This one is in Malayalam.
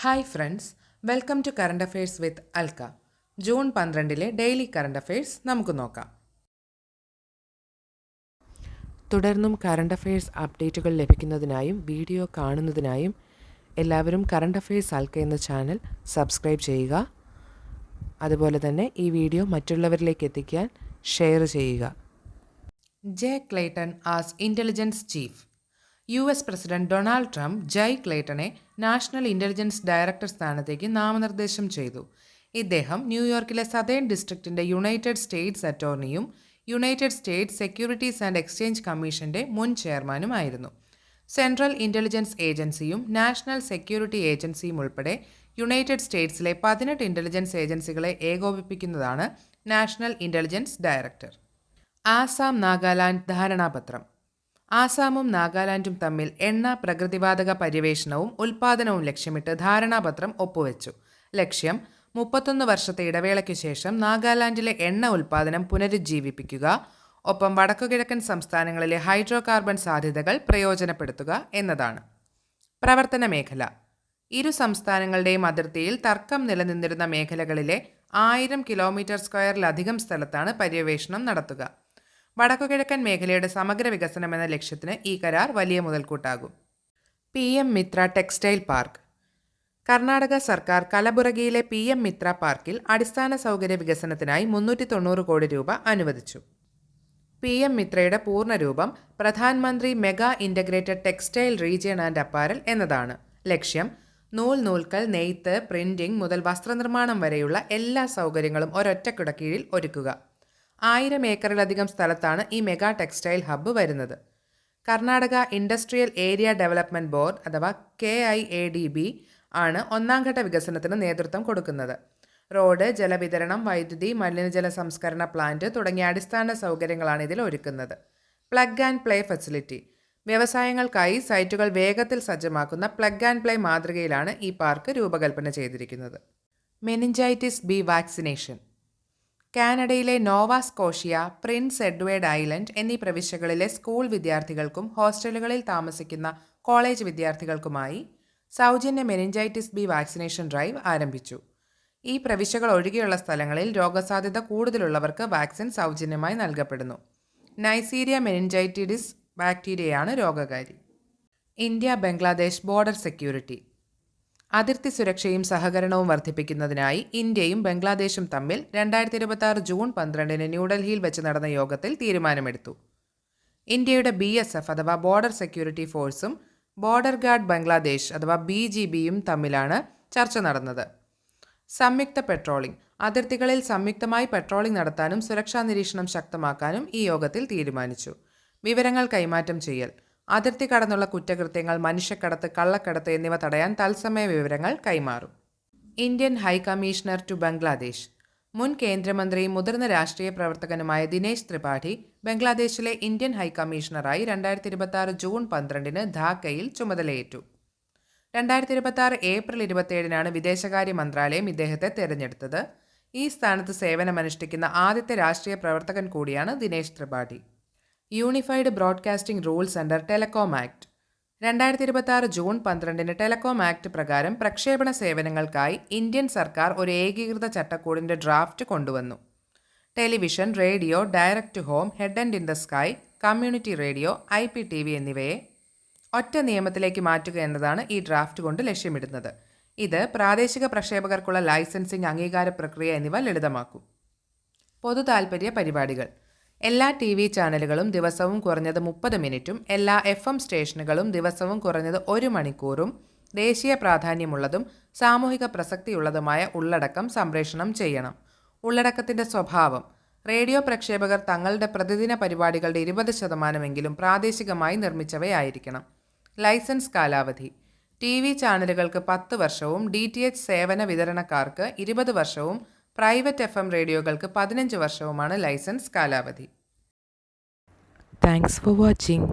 Hi friends, welcome to current affairs with Alka. June 12 daily current affairs നമുക്ക് നോക്കാം. തുടർന്നും കറണ്ട് അഫയേഴ്സ് അപ്ഡേറ്റുകൾ ലഭിക്കുന്നതിനായും വീഡിയോ കാണുന്നതിനായും എല്ലാവരും കറണ്ട് അഫയേഴ്സ് അൽക്ക എന്ന ചാനൽ സബ്സ്ക്രൈബ് ചെയ്യുക. അതുപോലെ തന്നെ ഈ വീഡിയോ മറ്റുള്ളവരിലേക്ക് എത്തിക്കാൻ ഷെയർ ചെയ്യുക. J Clayton as intelligence chief. US president Donald Trump Jay ക്ലേറ്റനെ നാഷണൽ ഇൻ്റലിജൻസ് ഡയറക്ടർ സ്ഥാനത്തേക്ക് നാമനിർദ്ദേശം ചെയ്തു. ഇദ്ദേഹം ന്യൂയോർക്കിലെ സതേൺ ഡിസ്ട്രിക്റ്റിൻ്റെ യുണൈറ്റഡ് സ്റ്റേറ്റ്സ് അറ്റോർണിയും United States securities and exchange കമ്മീഷൻ്റെ മുൻ ചെയർമാനുമായിരുന്നു. സെൻട്രൽ ഇൻ്റലിജൻസ് ഏജൻസിയും നാഷണൽ സെക്യൂരിറ്റി ഏജൻസിയും ഉൾപ്പെടെ യുണൈറ്റഡ് സ്റ്റേറ്റ്സിലെ 18 ഇൻ്റലിജൻസ് ഏജൻസികളെ ഏകോപിപ്പിക്കുന്നതാണ് national intelligence director. Assam Nagaland ധാരണാപത്രം. ആസാമും നാഗാലാൻഡും തമ്മിൽ എണ്ണ പ്രകൃതിവാതക പര്യവേഷണവും ഉൽപ്പാദനവും ലക്ഷ്യമിട്ട് ധാരണാപത്രം ഒപ്പുവെച്ചു. ലക്ഷ്യം 31 വർഷത്തെ ഇടവേളയ്ക്കു ശേഷം നാഗാലാൻഡിലെ എണ്ണ ഉൽപ്പാദനം പുനരുജ്ജീവിപ്പിക്കുക, ഒപ്പം വടക്കുകിഴക്കൻ സംസ്ഥാനങ്ങളിലെ ഹൈഡ്രോ കാർബൺ സാധ്യതകൾ പ്രയോജനപ്പെടുത്തുക എന്നതാണ്. പ്രവർത്തന മേഖല. ഇരു സംസ്ഥാനങ്ങളുടെയും അതിർത്തിയിൽ തർക്കം നിലനിന്നിരുന്ന മേഖലകളിലെ 1000 കിലോമീറ്റർ സ്ക്വയറിലധികം സ്ഥലത്താണ് പര്യവേഷണം നടത്തുക. വടക്കുകിഴക്കൻ മേഖലയുടെ സമഗ്ര വികസനം എന്ന ലക്ഷ്യത്തിന് ഈ കരാർ വലിയ മുതൽക്കൂട്ടാകും. PM Mitra textile park. Karnataka സർക്കാർ കലബുറഗിയിലെ PM മിത്ര പാർക്കിൽ അടിസ്ഥാന സൗകര്യ വികസനത്തിനായി 390 കോടി രൂപ അനുവദിച്ചു. PM മിത്രയുടെ പൂർണ്ണരൂപം പ്രധാനമന്ത്രി mega integrated textile region and apparel എന്നതാണ്. ലക്ഷ്യം നൂൽക്കൽ, നെയ്ത്ത്, പ്രിന്റിംഗ് മുതൽ വസ്ത്രനിർമ്മാണം വരെയുള്ള എല്ലാ സൗകര്യങ്ങളും ഒരൊറ്റ കുടക്കീഴിൽ ഒരുക്കുക. 1000 ഏക്കറിലധികം സ്ഥലത്താണ് ഈ മെഗാ ടെക്സ്റ്റൈൽ ഹബ്ബ് വരുന്നത്. Karnataka industrial area development board അഥവാ KIADB ആണ് ഒന്നാം ഘട്ട വികസനത്തിന് നേതൃത്വം കൊടുക്കുന്നത്. റോഡ്, ജലവിതരണം, വൈദ്യുതി, മലിനജല സംസ്കരണ പ്ലാന്റ് തുടങ്ങിയ അടിസ്ഥാന സൗകര്യങ്ങളാണ് ഇതിൽ ഒരുക്കുന്നത്. Plug and play facility. വ്യവസായങ്ങൾക്കായി സൈറ്റുകൾ വേഗത്തിൽ സജ്ജമാക്കുന്ന പ്ലഗ് ആൻഡ് പ്ലേ മാതൃകയിലാണ് ഈ പാർക്ക് രൂപകൽപ്പന ചെയ്തിരിക്കുന്നത്. Meningitis B vaccination. കാനഡയിലെ Nova Scotia, Prince Edward Island എന്നീ പ്രവിശ്യകളിലെ സ്കൂൾ വിദ്യാർത്ഥികൾക്കും ഹോസ്റ്റലുകളിൽ താമസിക്കുന്ന കോളേജ് വിദ്യാർത്ഥികൾക്കുമായി സൗജന്യ മെനിഞ്ചൈറ്റിസ് ബി വാക്സിനേഷൻ ഡ്രൈവ് ആരംഭിച്ചു. ഈ പ്രവിശ്യകൾ ഒഴികെയുള്ള സ്ഥലങ്ങളിൽ രോഗസാധ്യത കൂടുതലുള്ളവർക്ക് വാക്സിൻ സൗജന്യമായി നൽകപ്പെടുന്നു. നൈസീരിയ മെനിഞ്ചൈറ്റിഡിസ് ബാക്ടീരിയയാണ് രോഗകാരി. India Bangladesh border security. അതിർത്തി സുരക്ഷയും സഹകരണവും വർദ്ധിപ്പിക്കുന്നതിനായി ഇന്ത്യയും ബംഗ്ലാദേശും തമ്മിൽ 2026 ജൂൺ 12 ന്യൂഡൽഹിയിൽ വെച്ച് നടന്ന യോഗത്തിൽ തീരുമാനമെടുത്തു. ഇന്ത്യയുടെ BSF അഥവാ ബോർഡർ സെക്യൂരിറ്റി ഫോഴ്സും ബോർഡർ ഗാർഡ് ബംഗ്ലാദേശ് അഥവാ BGBയും തമ്മിലാണ് ചർച്ച നടന്നത്. സംയുക്ത പെട്രോളിംഗ്. അതിർത്തികളിൽ സംയുക്തമായി പെട്രോളിംഗ് നടത്താനും സുരക്ഷാ നിരീക്ഷണം ശക്തമാക്കാനും ഈ യോഗത്തിൽ തീരുമാനിച്ചു. വിവരങ്ങൾ കൈമാറ്റം ചെയ്യൽ. അതിർത്തി കടന്നുള്ള കുറ്റകൃത്യങ്ങൾ, മനുഷ്യക്കടത്ത്, കള്ളക്കടത്ത് എന്നിവ തടയാൻ തത്സമയ വിവരങ്ങൾ കൈമാറും. Indian high commissioner to Bangladesh. മുൻ കേന്ദ്രമന്ത്രിയും മുതിർന്ന രാഷ്ട്രീയ പ്രവർത്തകനുമായ ദിനേശ് ത്രിപാഠി ബംഗ്ലാദേശിലെ ഇന്ത്യൻ ഹൈക്കമ്മീഷണറായി 2026 ജൂൺ 12 ധാക്കയിൽ ചുമതലയേറ്റു. 2026 ഏപ്രിൽ 27 വിദേശകാര്യ മന്ത്രാലയം ഇദ്ദേഹത്തെ തെരഞ്ഞെടുത്തത്. ഈ സ്ഥാനത്ത് സേവനമനുഷ്ഠിക്കുന്ന ആദ്യത്തെ രാഷ്ട്രീയ പ്രവർത്തകൻ കൂടിയാണ് Dinesh Tripathi. Unified broadcasting rules under telecom act. 2026 June 12 telecom act പ്രകാരം പ്രക്ഷേപണ സേവനങ്ങൾക്കായി ഇന്ത്യൻ സർക്കാർ ഒരു ഏകീകൃത ചട്ടക്കൂടിൻ്റെ ഡ്രാഫ്റ്റ് കൊണ്ടുവന്നു. Television, radio, direct to home, head and in the sky, community radio, IPTV എന്നിവയെ ഒറ്റ നിയമത്തിലേക്ക് മാറ്റുക എന്നതാണ് ഈ ഡ്രാഫ്റ്റ് കൊണ്ട് ലക്ഷ്യമിടുന്നത്. ഇത് പ്രാദേശിക പ്രക്ഷേപകർക്കുള്ള ലൈസൻസിംഗ്, അംഗീകാര പ്രക്രിയ എന്നിവ ലളിതമാക്കും. പൊതു താൽപ്പര്യ പരിപാടികൾ. എല്ലാ TV ചാനലുകളും ദിവസവും കുറഞ്ഞത് 30 മിനിറ്റും എല്ലാ FM സ്റ്റേഷനുകളും ദിവസവും കുറഞ്ഞത് 1 മണിക്കൂറും ദേശീയ പ്രാധാന്യമുള്ളതും സാമൂഹിക പ്രസക്തിയുള്ളതുമായ ഉള്ളടക്കം സംപ്രേഷണം ചെയ്യണം. ഉള്ളടക്കത്തിൻ്റെ സ്വഭാവം. റേഡിയോ പ്രക്ഷേപകർ തങ്ങളുടെ പ്രതിദിന പരിപാടികളുടെ 20% പ്രാദേശികമായി നിർമ്മിച്ചവയായിരിക്കണം. ലൈസൻസ് കാലാവധി. TV ചാനലുകൾക്ക് 10 വർഷവും DTH സേവന വിതരണക്കാർക്ക് 20 വർഷവും പ്രൈവറ്റ് FM റേഡിയോകൾക്ക് 15 വർഷവുമാണ് ലൈസൻസ് കാലാവധി. Thanks for watching.